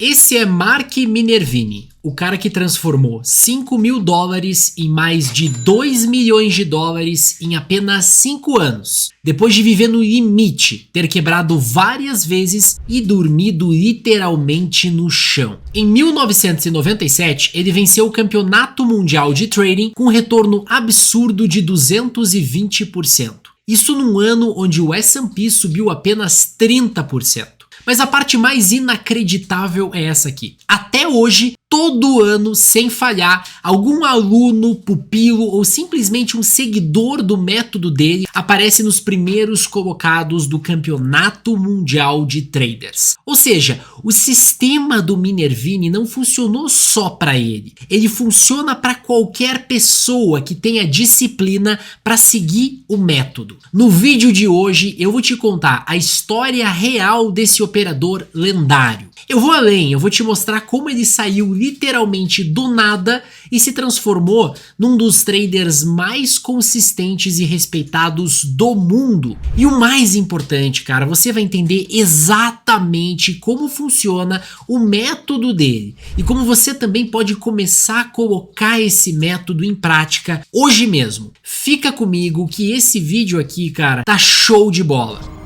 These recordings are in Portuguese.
Esse é Mark Minervini, o cara que transformou $5.000 em mais de $2 milhões em apenas 5 anos. Depois de viver no limite, ter quebrado várias vezes e dormido literalmente no chão. Em 1997, ele venceu o campeonato mundial de trading com um retorno absurdo de 220%. Isso num ano onde o S&P subiu apenas 30%. Mas a parte mais inacreditável é essa aqui. Até hoje, todo ano, sem falhar, algum aluno, pupilo ou simplesmente um seguidor do método dele aparece nos primeiros colocados do Campeonato Mundial de Traders. Ou seja, o sistema do Minervini não funcionou só para ele. Ele funciona para qualquer pessoa que tenha disciplina para seguir o método. No vídeo de hoje, eu vou te contar a história real desse operador lendário. Eu vou além, eu vou te mostrar como ele saiu literalmente do nada e se transformou num dos traders mais consistentes e respeitados do mundo. E o mais importante, cara, você vai entender exatamente como funciona o método dele e como você também pode começar a colocar esse método em prática hoje mesmo. Fica comigo que esse vídeo aqui, cara, tá show de bola.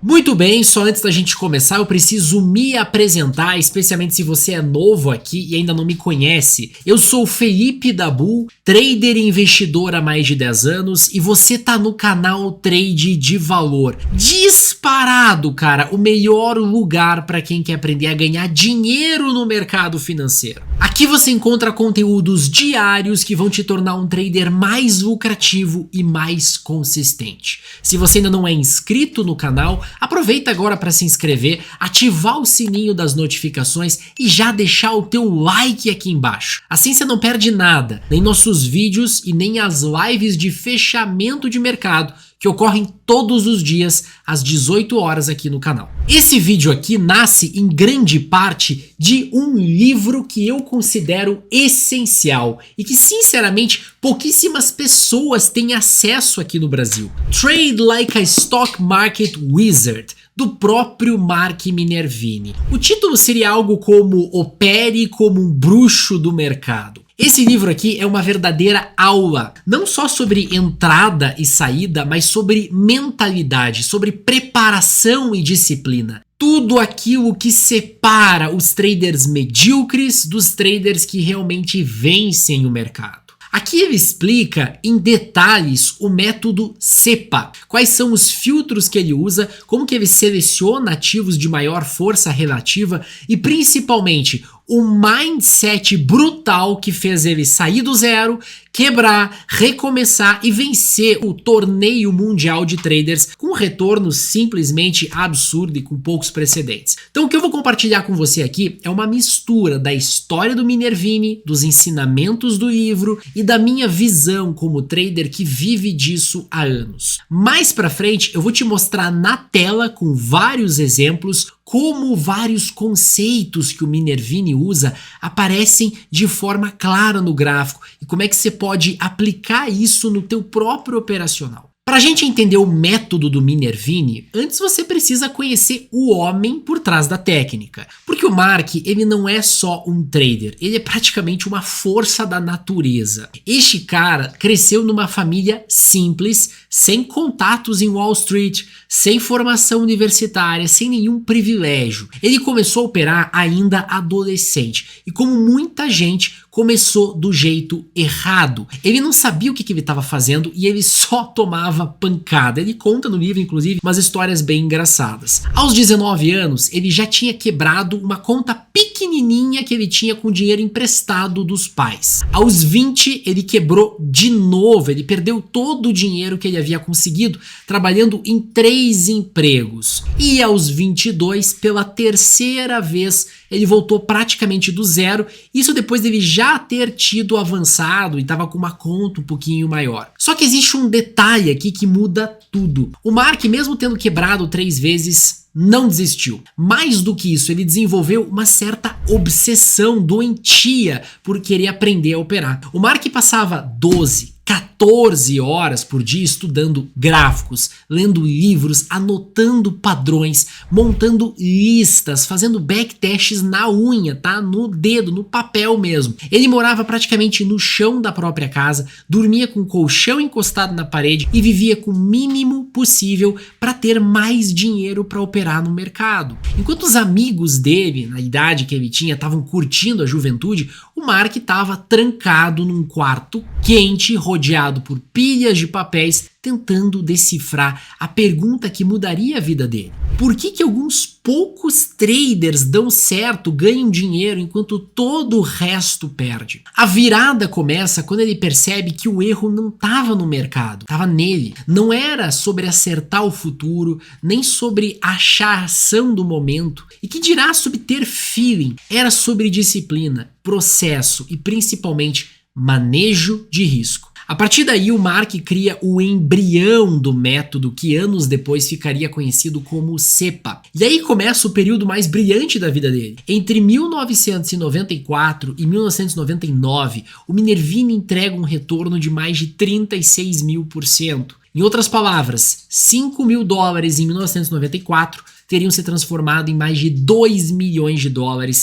Muito bem, só antes da gente começar eu preciso me apresentar, especialmente se você é novo aqui e ainda não me conhece. Eu sou o Felipe Dabu, trader e investidor há mais de 10 anos e você tá no canal Trade de Valor. Disparado, cara, o melhor lugar para quem quer aprender a ganhar dinheiro no mercado financeiro. Aqui você encontra conteúdos diários que vão te tornar um trader mais lucrativo e mais consistente. Se você ainda não é inscrito no canal, aproveita agora para se inscrever, ativar o sininho das notificações e já deixar o teu like aqui embaixo. Assim você não perde nada, nem nossos vídeos e nem as lives de fechamento de mercado que ocorrem todos os dias às 18 horas aqui no canal. Esse vídeo aqui nasce em grande parte de um livro que eu considero essencial e que sinceramente pouquíssimas pessoas têm acesso aqui no Brasil. Trade Like a Stock Market Wizard, do próprio Mark Minervini. O título seria algo como Opere como um bruxo do mercado. Esse livro aqui é uma verdadeira aula, não só sobre entrada e saída, mas sobre mentalidade, sobre preparação e disciplina. Tudo aquilo que separa os traders medíocres dos traders que realmente vencem o mercado. Aqui ele explica em detalhes o método CEPA, quais são os filtros que ele usa, como que ele seleciona ativos de maior força relativa e principalmente o mindset brutal que fez ele sair do zero, quebrar, recomeçar e vencer o torneio mundial de traders com um retorno simplesmente absurdo e com poucos precedentes. Então o que eu vou compartilhar com você aqui é uma mistura da história do Minervini, dos ensinamentos do livro e da minha visão como trader que vive disso há anos. Mais pra frente eu vou te mostrar na tela com vários exemplos como vários conceitos que o Minervini usa aparecem de forma clara no gráfico e como é que você pode aplicar isso no teu próprio operacional. Para a gente entender o método do Minervini, antes você precisa conhecer o homem por trás da técnica. Porque o Mark, ele não é só um trader, ele é praticamente uma força da natureza. Este cara cresceu numa família simples, sem contatos em Wall Street, sem formação universitária, sem nenhum privilégio. Ele começou a operar ainda adolescente e, como muita gente, começou do jeito errado. Ele não sabia o que ele estava fazendo e ele só tomava pancada. Ele conta no livro, inclusive, umas histórias bem engraçadas. Aos 19 anos, ele já tinha quebrado uma conta pequenininha que ele tinha com dinheiro emprestado dos pais. Aos 20, ele quebrou de novo. Ele perdeu todo o dinheiro que ele havia conseguido trabalhando em 3 empregos. E aos 22, pela terceira vez, ele voltou praticamente do zero. Isso depois dele já ter tido avançado e estava com uma conta um pouquinho maior. Só que existe um detalhe aqui que muda tudo. O Mark, mesmo tendo quebrado 3 vezes, não desistiu. Mais do que isso, ele desenvolveu uma certa obsessão doentia por querer aprender a operar. O Mark passava 12, 14 horas por dia estudando gráficos, lendo livros, anotando padrões, montando listas, fazendo backtests na unha, tá? No dedo, no papel mesmo. Ele morava praticamente no chão da própria casa, dormia com o colchão encostado na parede e vivia com o mínimo possível para ter mais dinheiro para operar no mercado. Enquanto os amigos dele, na idade que ele tinha, estavam curtindo a juventude, o Mark estava trancado num quarto quente, rodeado por pilhas de papéis, tentando decifrar a pergunta que mudaria a vida dele. Por que alguns poucos traders dão certo, ganham dinheiro, enquanto todo o resto perde? A virada começa quando ele percebe que o erro não estava no mercado, estava nele. Não era sobre acertar o futuro, nem sobre achar a ação do momento, e que dirá sobre ter feeling. Era sobre disciplina, processo e principalmente manejo de risco. A partir daí, o Mark cria o embrião do método que anos depois ficaria conhecido como CEPA. E aí começa o período mais brilhante da vida dele. Entre 1994 e 1999, o Minervini entrega um retorno de mais de 36.000%. Em outras palavras, $5.000 em 1994 teriam se transformado em mais de $2 milhões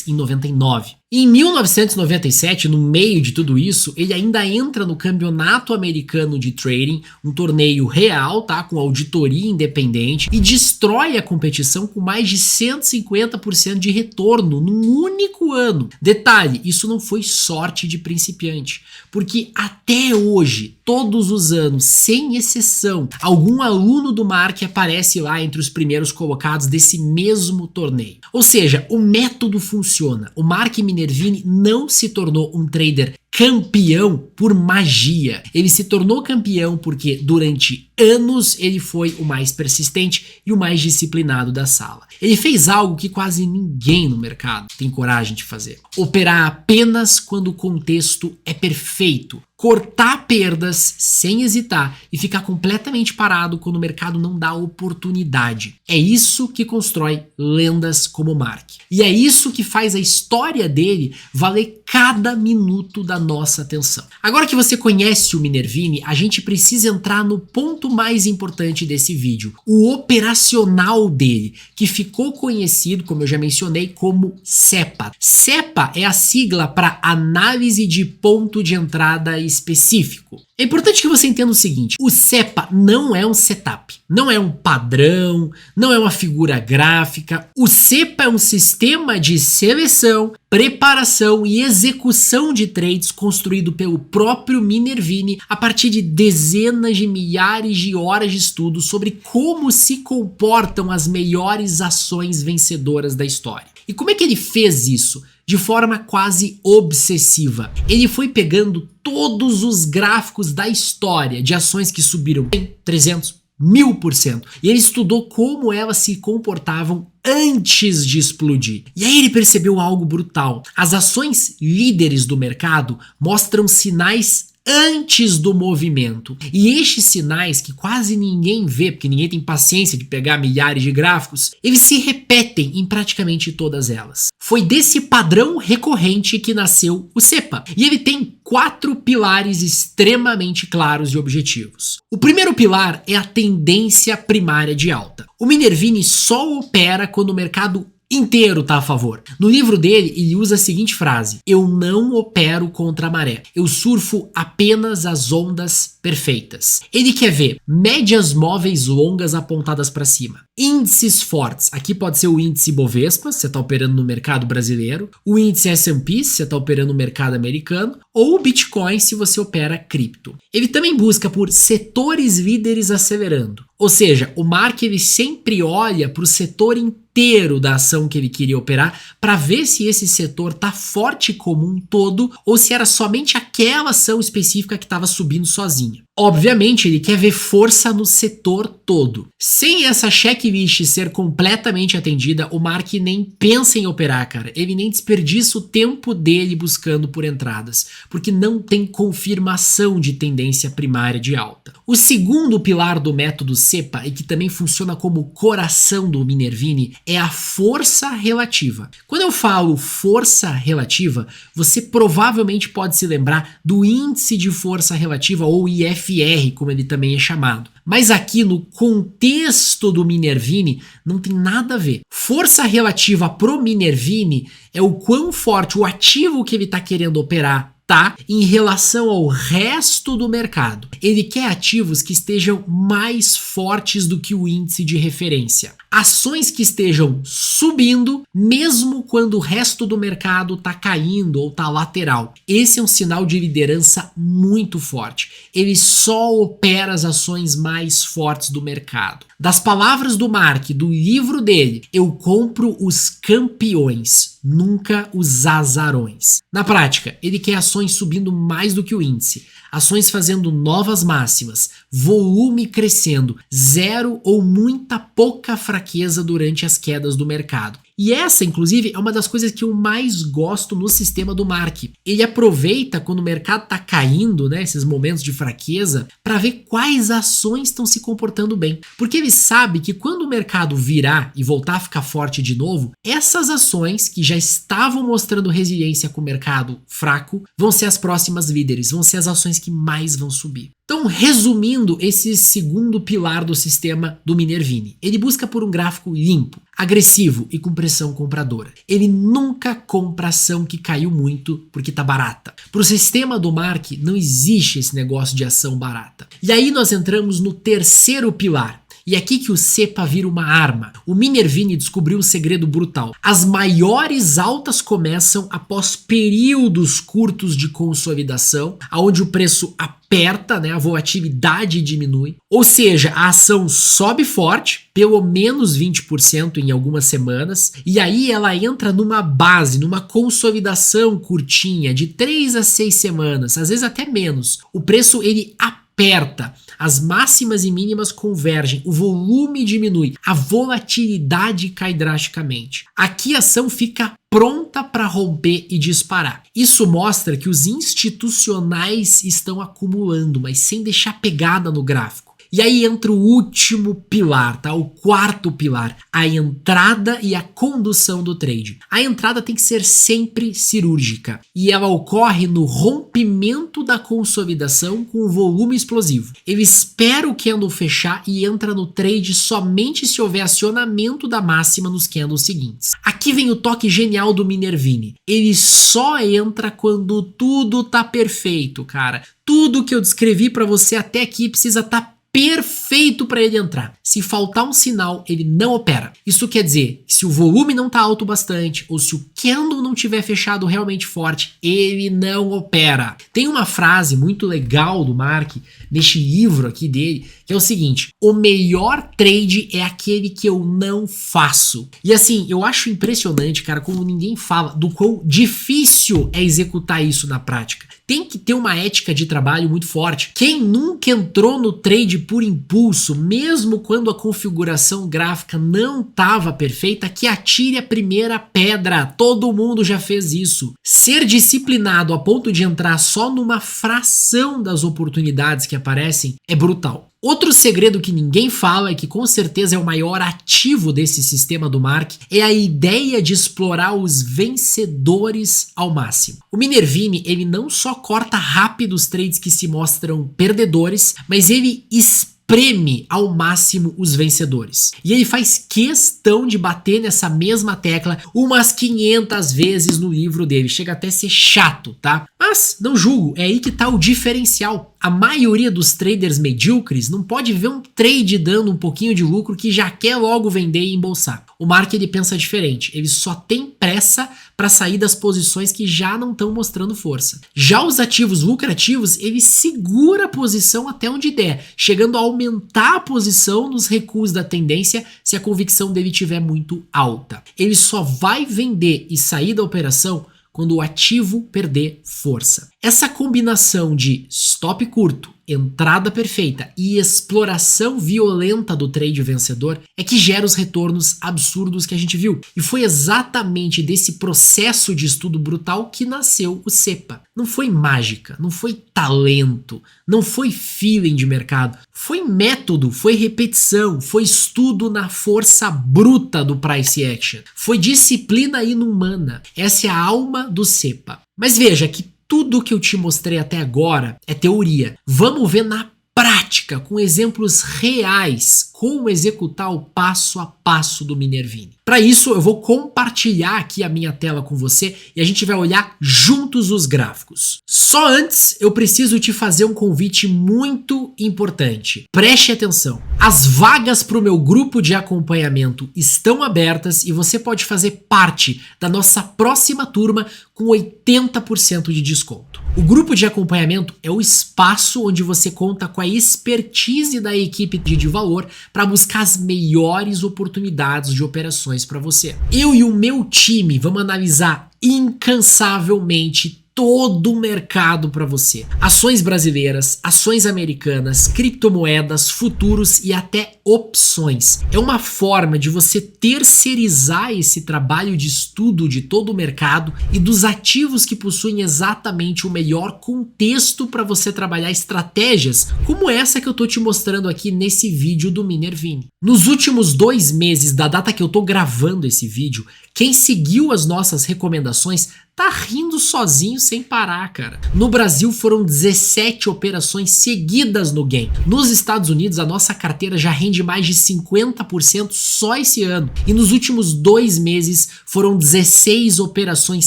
em 99. Em 1997, no meio de tudo isso, ele ainda entra no Campeonato Americano de Trading, um torneio real, tá, com auditoria independente, e destrói a competição com mais de 150% de retorno num único ano. Detalhe, isso não foi sorte de principiante, porque até hoje, todos os anos, sem exceção, algum aluno do Mark aparece lá entre os primeiros colocados desse mesmo torneio. Ou seja, o método funciona. O Mark Minervini não se tornou um trader campeão por magia. Ele se tornou campeão porque durante anos ele foi o mais persistente e o mais disciplinado da sala. Ele fez algo que quase ninguém no mercado tem coragem de fazer: operar apenas quando o contexto é perfeito. Cortar perdas sem hesitar e ficar completamente parado quando o mercado não dá oportunidade. É isso que constrói lendas como Mark. E é isso que faz a história dele valer cada minuto da nossa atenção. Agora que você conhece o Minervini, a gente precisa entrar no ponto mais importante desse vídeo: o operacional dele, que ficou conhecido, como eu já mencionei, como CEPA. CEPA é a sigla para análise de ponto de entrada específico. É importante que você entenda o seguinte: o CEPA não é um setup, não é um padrão, não é uma figura gráfica. O CEPA é um sistema de seleção, preparação e execução de trades construído pelo próprio Minervini a partir de dezenas de milhares de horas de estudo sobre como se comportam as melhores ações vencedoras da história. E como é que ele fez isso? De forma quase obsessiva. Ele foi pegando todos os gráficos da história de ações que subiram 100, 300, 1000%. E ele estudou como elas se comportavam antes de explodir. E aí ele percebeu algo brutal. As ações líderes do mercado mostram sinais antes do movimento. E estes sinais, que quase ninguém vê, porque ninguém tem paciência de pegar milhares de gráficos, eles se repetem em praticamente todas elas. Foi desse padrão recorrente que nasceu o CEPA. E ele tem 4 pilares extremamente claros e objetivos. O primeiro pilar é a tendência primária de alta. O Minervini só opera quando o mercado inteiro tá a favor. No livro dele, ele usa a seguinte frase: eu não opero contra a maré, eu surfo apenas as ondas perfeitas. Ele quer ver médias móveis longas apontadas para cima, índices fortes. Aqui pode ser o índice Bovespa, se você tá operando no mercado brasileiro, o índice S&P, se você tá operando no mercado americano, ou o Bitcoin, se você opera cripto. Ele também busca por setores líderes acelerando. Ou seja, o Mark ele sempre olha para o setor inteiro da ação que ele queria operar para ver se esse setor tá forte como um todo ou se era somente aquela ação específica que estava subindo sozinha. Obviamente, ele quer ver força no setor todo. Sem essa checklist ser completamente atendida, o Mark nem pensa em operar, cara. Ele nem desperdiça o tempo dele buscando por entradas, porque não tem confirmação de tendência primária de alta. O segundo pilar do método SEPA, e que também funciona como coração do Minervini, é a força relativa. Quando eu falo força relativa, você provavelmente pode se lembrar do índice de força relativa, ou IFR, como ele também é chamado. Mas aqui no contexto do Minervini não tem nada a ver. Força relativa pro Minervini é o quão forte o ativo que ele está querendo operar tá em relação ao resto do mercado. Ele quer ativos que estejam mais fortes do que o índice de referência. Ações que estejam subindo, mesmo quando o resto do mercado está caindo ou está lateral. Esse é um sinal de liderança muito forte. Ele só opera as ações mais fortes do mercado. Das palavras do Mark, do livro dele, eu compro os campeões, nunca os azarões. Na prática, ele quer ações subindo mais do que o índice, ações fazendo novas máximas, volume crescendo, zero ou muita pouca fraqueza durante as quedas do mercado. E essa, inclusive, é uma das coisas que eu mais gosto no sistema do Mark. Ele aproveita quando o mercado está caindo, né, esses momentos de fraqueza, para ver quais ações estão se comportando bem. Porque ele sabe que quando o mercado virar e voltar a ficar forte de novo, essas ações que já estavam mostrando resiliência com o mercado fraco vão ser as próximas líderes, vão ser as ações que mais vão subir. Então, resumindo esse segundo pilar do sistema do Minervini, ele busca por um gráfico limpo, agressivo e com pressão compradora. Ele nunca compra ação que caiu muito porque tá barata. Para o sistema do Mark não existe esse negócio de ação barata. E aí nós entramos no terceiro pilar. E é aqui que o SEPA vira uma arma. O Minervini descobriu um segredo brutal. As maiores altas começam após períodos curtos de consolidação, onde o preço aperta, né, a volatilidade diminui. Ou seja, a ação sobe forte, pelo menos 20% em algumas semanas, e aí ela entra numa base, numa consolidação curtinha, de 3 a 6 semanas, às vezes até menos. O preço ele aperta, as máximas e mínimas convergem, o volume diminui, a volatilidade cai drasticamente. Aqui a ação fica pronta para romper e disparar. Isso mostra que os institucionais estão acumulando, mas sem deixar pegada no gráfico. E aí entra o último pilar, tá? O quarto pilar, a entrada e a condução do trade. A entrada tem que ser sempre cirúrgica e ela ocorre no rompimento da consolidação com volume explosivo. Ele espera o candle fechar e entra no trade somente se houver acionamento da máxima nos candles seguintes. Aqui vem o toque genial do Minervini. Ele só entra quando tudo tá perfeito, cara. Tudo que eu descrevi para você até aqui precisa estar perfeito para ele entrar. Se faltar um sinal, ele não opera. Isso quer dizer que se o volume não tá alto bastante ou se o candle não tiver fechado realmente forte, ele não opera. Tem uma frase muito legal do Mark neste livro aqui dele, que é o seguinte: o melhor trade é aquele que eu não faço. E assim, eu acho impressionante, cara, como ninguém fala do quão difícil é executar isso na prática. Tem que ter uma ética de trabalho muito forte. Quem nunca entrou no trade por impulso, mesmo quando a configuração gráfica não estava perfeita, que atire a primeira pedra. Todo mundo já fez isso. Ser disciplinado a ponto de entrar só numa fração das oportunidades que aparecem é brutal. Outro segredo que ninguém fala e que com certeza é o maior ativo desse sistema do Mark é a ideia de explorar os vencedores ao máximo. O Minervini, ele não só corta rápido os trades que se mostram perdedores, mas ele espreme ao máximo os vencedores. E ele faz questão de bater nessa mesma tecla umas 500 vezes no livro dele. Chega até a ser chato, tá? Mas não julgo, é aí que tá o diferencial. A maioria dos traders medíocres não pode ver um trade dando um pouquinho de lucro que já quer logo vender e embolsar. O Mark, ele pensa diferente, ele só tem pressa para sair das posições que já não estão mostrando força. Já os ativos lucrativos, ele segura a posição até onde der, chegando a aumentar a posição nos recuos da tendência se a convicção dele estiver muito alta. Ele só vai vender e sair da operação quando o ativo perder força. Essa combinação de stop curto, entrada perfeita e exploração violenta do trade vencedor é que gera os retornos absurdos que a gente viu. E foi exatamente desse processo de estudo brutal que nasceu o CEPA. Não foi mágica, não foi talento, não foi feeling de mercado, foi método, foi repetição, foi estudo na força bruta do price action, foi disciplina inumana. Essa é a alma do CEPA. Mas veja que tudo que eu te mostrei até agora é teoria. Vamos ver na prática, com exemplos reais, como executar o passo a passo do Minervini. Para isso, eu vou compartilhar aqui a minha tela com você e a gente vai olhar juntos os gráficos. Só antes, eu preciso te fazer um convite muito importante. Preste atenção. As vagas para o meu grupo de acompanhamento estão abertas e você pode fazer parte da nossa próxima turma com 80% de desconto. O grupo de acompanhamento é o espaço onde você conta com a expertise da equipe de valor para buscar as melhores oportunidades de operações para você. Eu e o meu time vamos analisar incansavelmente todo o mercado para você. Ações brasileiras, ações americanas, criptomoedas, futuros e até opções. É uma forma de você terceirizar esse trabalho de estudo de todo o mercado e dos ativos que possuem exatamente o melhor contexto para você trabalhar estratégias como essa que eu tô te mostrando aqui nesse vídeo do Minervini. Nos últimos 2 meses da data que eu tô gravando esse vídeo, quem seguiu as nossas recomendações tá rindo sozinho sem parar, cara. No Brasil foram 17 operações seguidas no game. Nos Estados Unidos a nossa carteira já rende mais de 50% só esse ano. E nos últimos 2 meses foram 16 operações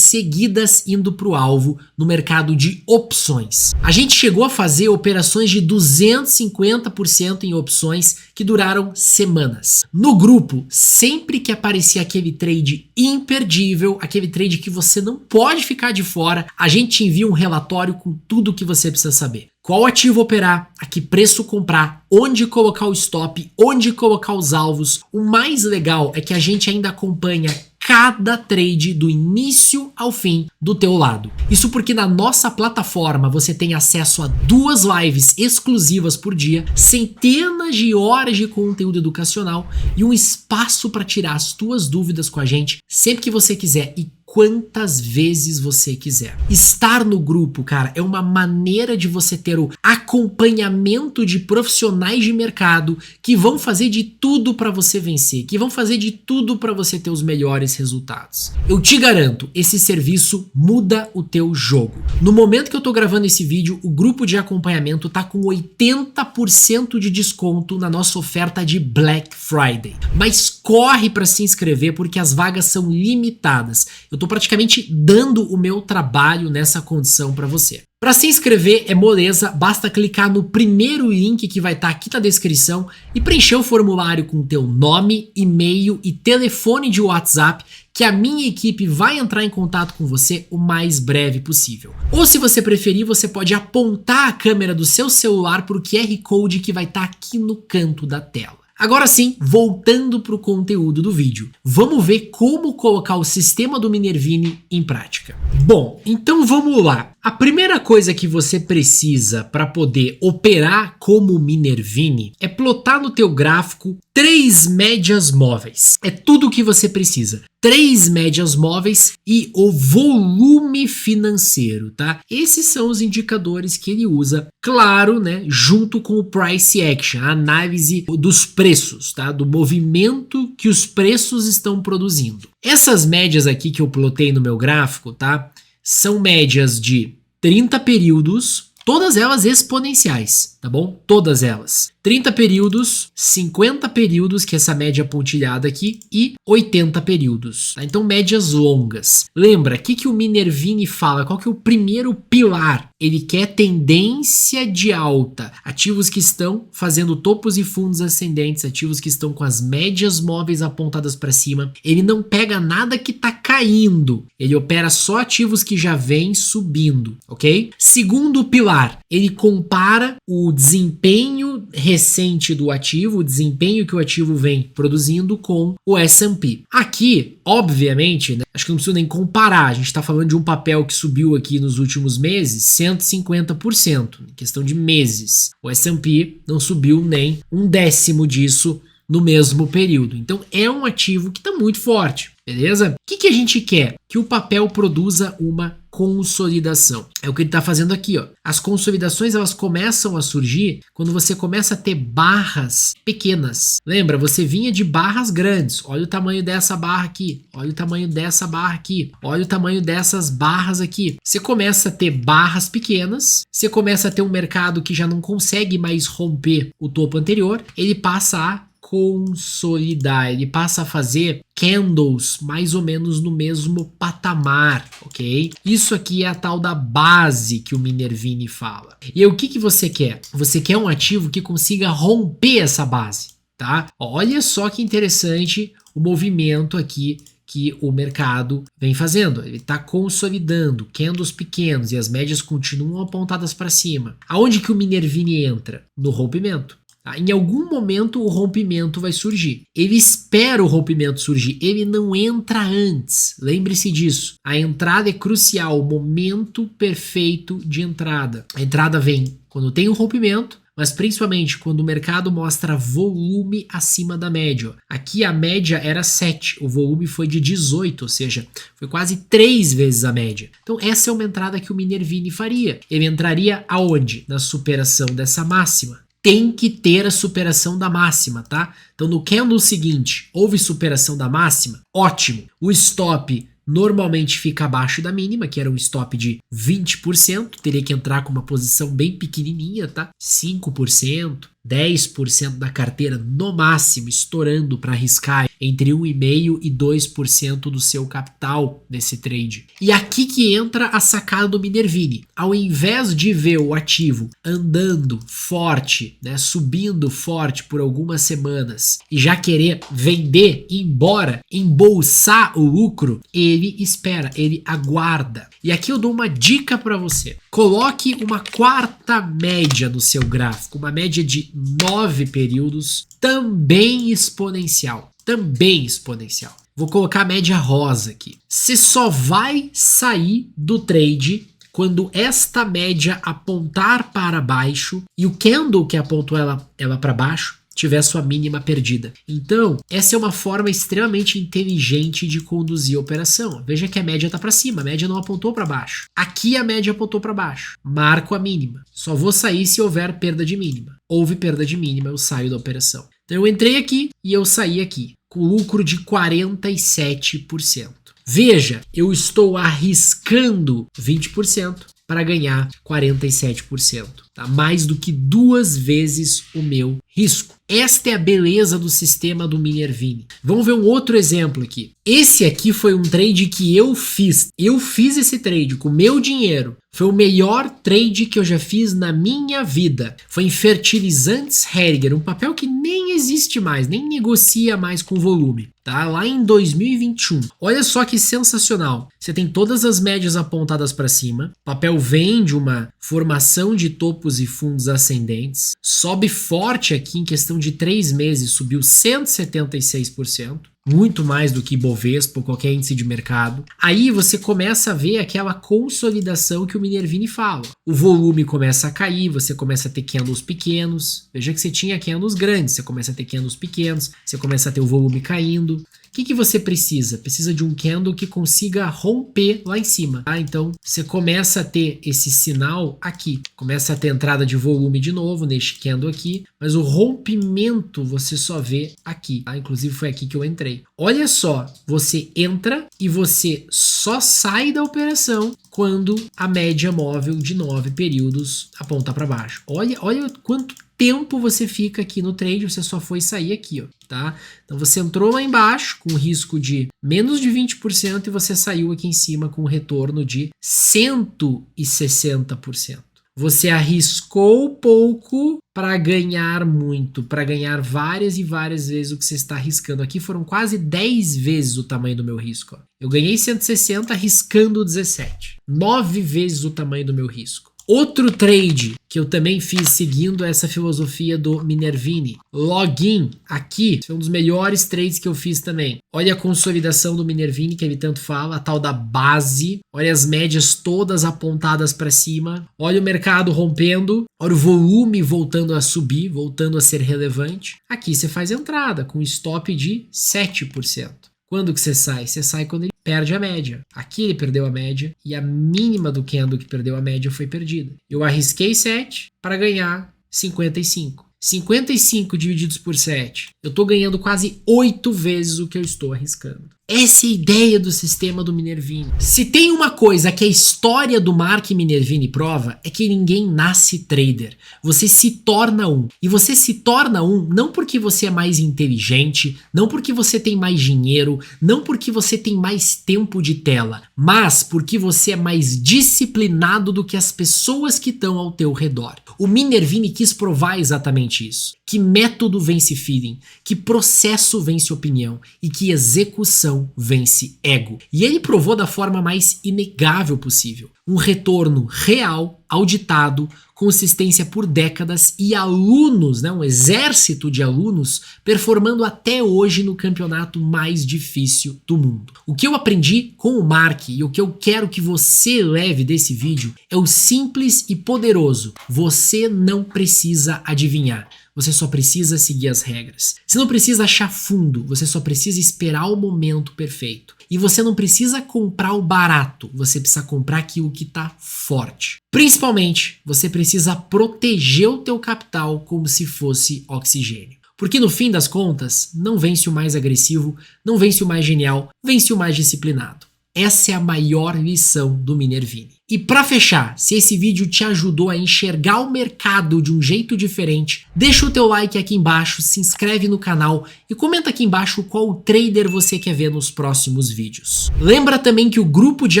seguidas indo pro alvo no mercado de opções. A gente chegou a fazer operações de 250% em opções que duraram semanas. No grupo, sempre que aparecia aquele trade imperdível, aquele trade que você não pode ficar de fora, a gente te envia um relatório com tudo o que você precisa saber. Qual ativo operar, a que preço comprar, onde colocar o stop, onde colocar os alvos. O mais legal é que a gente ainda acompanha cada trade do início ao fim do teu lado. Isso porque na nossa plataforma você tem acesso a 2 lives exclusivas por dia, centenas de horas de conteúdo educacional e um espaço para tirar as tuas dúvidas com a gente sempre que você quiser e quantas vezes você quiser. Estar no grupo, cara, é uma maneira de você ter o acompanhamento de profissionais de mercado que vão fazer de tudo para você vencer, que vão fazer de tudo para você ter os melhores resultados. Eu te garanto, esse serviço muda o teu jogo. No momento que eu tô gravando esse vídeo, o grupo de acompanhamento tá com 80% de desconto na nossa oferta de Black Friday. Mas corre para se inscrever porque as vagas são limitadas. Eu tô praticamente dando o meu trabalho nessa condição para você. Para se inscrever é moleza, basta clicar no primeiro link que vai estar aqui na descrição e preencher o formulário com teu nome, e-mail e telefone de WhatsApp que a minha equipe vai entrar em contato com você o mais breve possível. Ou se você preferir, você pode apontar a câmera do seu celular para o QR Code que vai estar aqui no canto da tela. Agora sim, voltando para o conteúdo do vídeo, vamos ver como colocar o sistema do Minervini em prática. Bom, então vamos lá. A primeira coisa que você precisa para poder operar como Minervini é plotar no teu gráfico 3 médias móveis. É tudo o que você precisa. 3 médias móveis e o volume financeiro, tá? Esses são os indicadores que ele usa, claro, né, junto com o price action, a análise dos preços, tá? Do movimento que os preços estão produzindo. Essas médias aqui que eu plotei no meu gráfico, tá? São médias de 30 períodos, todas elas exponenciais, tá bom? Todas elas. 30 períodos, 50 períodos, que é essa média pontilhada aqui, e 80 períodos. Tá? Então, médias longas. Lembra, o que o Minervini fala? Qual que é o primeiro pilar? Ele quer tendência de alta. Ativos que estão fazendo topos e fundos ascendentes, ativos que estão com as médias móveis apontadas para cima. Ele não pega nada que tá caindo caindo. Ele opera só ativos que já vêm subindo, ok? Segundo pilar, ele compara o desempenho recente do ativo, o desempenho que o ativo vem produzindo com o S&P. Aqui, obviamente, né, acho que não preciso nem comparar, a gente está falando de um papel que subiu aqui nos últimos meses 150%, em questão de meses. O S&P não subiu nem 1/10 disso no mesmo período. Então é um ativo que está muito forte, beleza? O que a gente quer? Que o papel produza uma consolidação. É o que ele está fazendo aqui, ó. As consolidações, elas começam a surgir quando você começa a ter barras pequenas. Lembra, você vinha de barras grandes. Olha o tamanho dessa barra aqui. Olha o tamanho dessa barra aqui. Olha o tamanho dessas barras aqui. Você começa a ter barras pequenas. Você começa a ter um mercado que já não consegue mais romper o topo anterior. Ele passa a consolidar, ele passa a fazer candles mais ou menos no mesmo patamar, ok? Isso aqui é a tal da base que o Minervini fala. E aí, o que você quer? Você quer um ativo que consiga romper essa base, tá? Olha só que interessante o movimento aqui que o mercado vem fazendo. Ele está consolidando candles pequenos e as médias continuam apontadas para cima. Aonde que o Minervini entra? No rompimento. Em algum momento o rompimento vai surgir. Ele espera o rompimento surgir, ele não entra antes. Lembre-se disso. A entrada é crucial, o momento perfeito de entrada. A entrada vem quando tem um rompimento, mas principalmente quando o mercado mostra volume acima da média. Aqui a média era 7, o volume foi de 18, ou seja, foi quase 3 vezes a média. Então essa é uma entrada que o Minervini faria. Ele entraria aonde? Na superação dessa máxima. Tem que ter a superação da máxima, tá? Então no candle seguinte, houve superação da máxima, ótimo. O stop normalmente fica abaixo da mínima, que era um stop de 20%, teria que entrar com uma posição bem pequenininha, tá? 5%, 10% da carteira no máximo, estourando para arriscar entre 1,5% e 2% do seu capital nesse trade. E aqui que entra a sacada do Minervini. Ao invés de ver o ativo andando forte, né, subindo forte por algumas semanas e já querer vender, ir embora, embolsar o lucro, ele espera, ele aguarda. E aqui eu dou uma dica para você. Coloque uma quarta média no seu gráfico, uma média de 9 períodos, também exponencial. Também exponencial. Vou colocar a média rosa aqui. Você só vai sair do trade quando esta média apontar para baixo e o candle que apontou ela para baixo tiver sua mínima perdida. Então, essa é uma forma extremamente inteligente de conduzir a operação. Veja que a média está para cima, a média não apontou para baixo. Aqui a média apontou para baixo. Marco a mínima. Só vou sair se houver perda de mínima. Houve perda de mínima, eu saio da operação. Então eu entrei aqui e eu saí aqui, com lucro de 47%. Veja, eu estou arriscando 20% para ganhar 47%. Tá? Mais do que 2 vezes o meu risco. Esta é a beleza do sistema do Minervini. Vamos ver um outro exemplo aqui. Esse aqui foi um trade que eu fiz. Eu fiz esse trade com meu dinheiro. Foi o melhor trade que eu já fiz na minha vida. Foi em fertilizantes Heriger, um papel que nem existe mais, nem negocia mais com volume. Tá? Lá em 2021. Olha só que sensacional. Você tem todas as médias apontadas para cima. O papel vem de uma formação de topos e fundos ascendentes. Sobe forte aqui em questão de 3 meses, subiu 176%. Muito mais do que Bovespa ou qualquer índice de mercado. Aí você começa a ver aquela consolidação que o Minervini fala. O volume começa a cair, você começa a ter candles pequenos. Veja que você tinha candles grandes, você começa a ter candles pequenos, você começa a ter o volume caindo. O que você precisa? Precisa de um candle que consiga romper lá em cima. Tá? Então você começa a ter esse sinal aqui. Começa a ter entrada de volume de novo neste candle aqui. Mas o rompimento você só vê aqui. Tá? Inclusive foi aqui que eu entrei. Olha só, você entra e você só sai da operação quando a média móvel de 9 períodos aponta para baixo. Olha quanto tempo você fica aqui no trade, você só foi sair aqui, ó, tá? Então você entrou lá embaixo com risco de menos de 20% e você saiu aqui em cima com um retorno de 160%. Você arriscou pouco para ganhar muito, para ganhar várias e várias vezes o que você está arriscando. Aqui foram quase 10 vezes o tamanho do meu risco. Eu ganhei 160 arriscando 17. 9 vezes o tamanho do meu risco. Outro trade que eu também fiz seguindo essa filosofia do Minervini. Login aqui, foi um dos melhores trades que eu fiz também. Olha a consolidação do Minervini que ele tanto fala, a tal da base. Olha as médias todas apontadas para cima. Olha o mercado rompendo. Olha o volume voltando a subir, voltando a ser relevante. Aqui você faz entrada com stop de 7%. Quando que você sai? Você sai quando ele perde a média. Aqui ele perdeu a média e a mínima do candle que perdeu a média foi perdida. Eu arrisquei 7 para ganhar 55. 55 divididos por 7. Eu estou ganhando quase 8 vezes o que eu estou arriscando. Essa é a ideia do sistema do Minervini. Se tem uma coisa que a história do Mark Minervini prova, é que ninguém nasce trader. Você se torna um. E você se torna um não porque você é mais inteligente, não porque você tem mais dinheiro, não porque você tem mais tempo de tela, mas porque você é mais disciplinado do que as pessoas que estão ao teu redor. O Minervini quis provar exatamente isso. Que método vence feeling, que processo vence opinião e que execução vence ego. E ele provou da forma mais inegável possível. Um retorno real, auditado, consistência por décadas e alunos, né, um exército de alunos performando até hoje no campeonato mais difícil do mundo. O que eu aprendi com o Mark e o que eu quero que você leve desse vídeo é o simples e poderoso: você não precisa adivinhar. Você só precisa seguir as regras. Você não precisa achar fundo, você só precisa esperar o momento perfeito. E você não precisa comprar o barato, você precisa comprar aquilo que está forte. Principalmente, você precisa proteger o teu capital como se fosse oxigênio. Porque no fim das contas, não vence o mais agressivo, não vence o mais genial, vence o mais disciplinado. Essa é a maior lição do Minervini. E para fechar, se esse vídeo te ajudou a enxergar o mercado de um jeito diferente, deixa o teu like aqui embaixo, se inscreve no canal e comenta aqui embaixo qual trader você quer ver nos próximos vídeos. Lembra também que o grupo de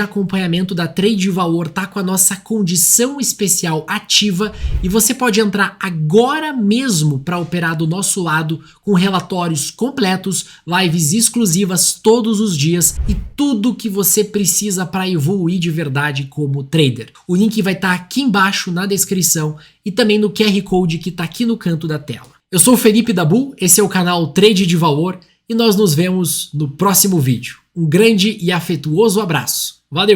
acompanhamento da Trade de Valor tá com a nossa condição especial ativa e você pode entrar agora mesmo para operar do nosso lado com relatórios completos, lives exclusivas todos os dias e tudo que você precisa para evoluir de verdade como trader. O link vai estar aqui embaixo na descrição e também no QR Code que está aqui no canto da tela. Eu sou o Felipe Dabu, esse é o canal Trade de Valor e nós nos vemos no próximo vídeo. Um grande e afetuoso abraço. Valeu!